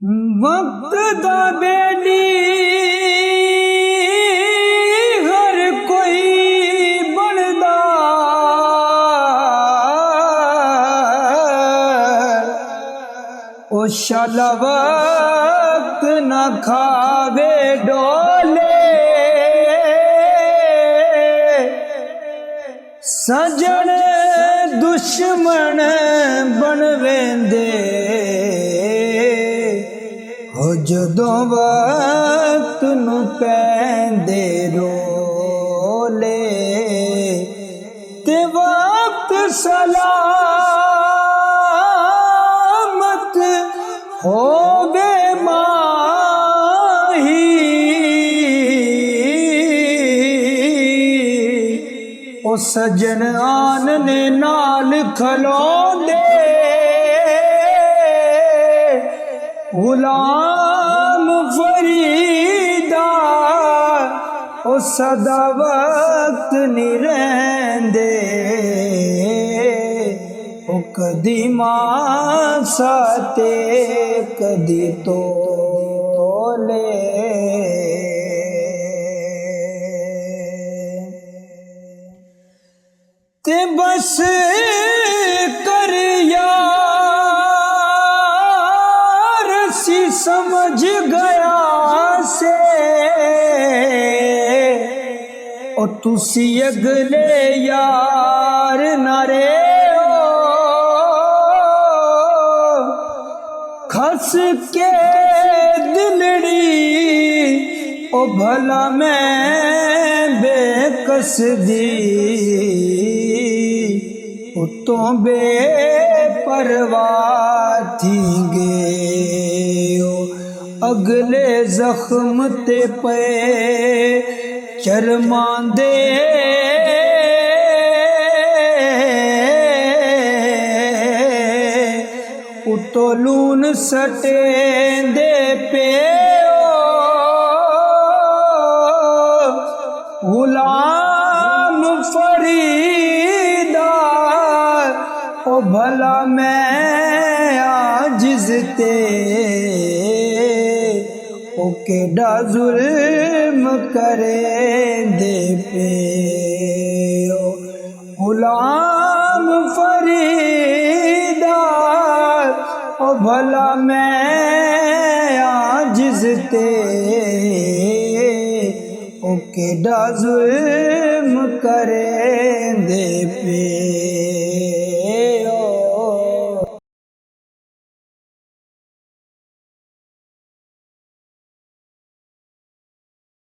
वक्त दा बेली हर कोई बनदा, ओ शाला वक्त न खावे डोले। सजन दुश्मन बनवेंदे, हो जदों वक्त नू पैंदे रोले। ते वक्त सलामत होवे माही, ओ सजन आनने नाल खलोंदे। गुलाम फरीदा ओ सदा वक्त नहीं रहंदे, ओ कदी मासा ते कदी तोले। ते बस कर समझ गया से, ओ तुसी अगले यार नारे हो। खस के दिलड़ी ओ भला मैं बेकस दी, उतों बेपरवाह थींगे। अगले जख्म ते पे चरमांदे, उतो लून सटेंदे पे। गुलाम फरीदा ओ भला मैं आजिज़ ते, ओ केड़ा जुल्म करेंदे पे। गुलाम फरीदा ओ भला मैं आजिज़ ते, ओ केड़ा जुल्म करेंदे पे।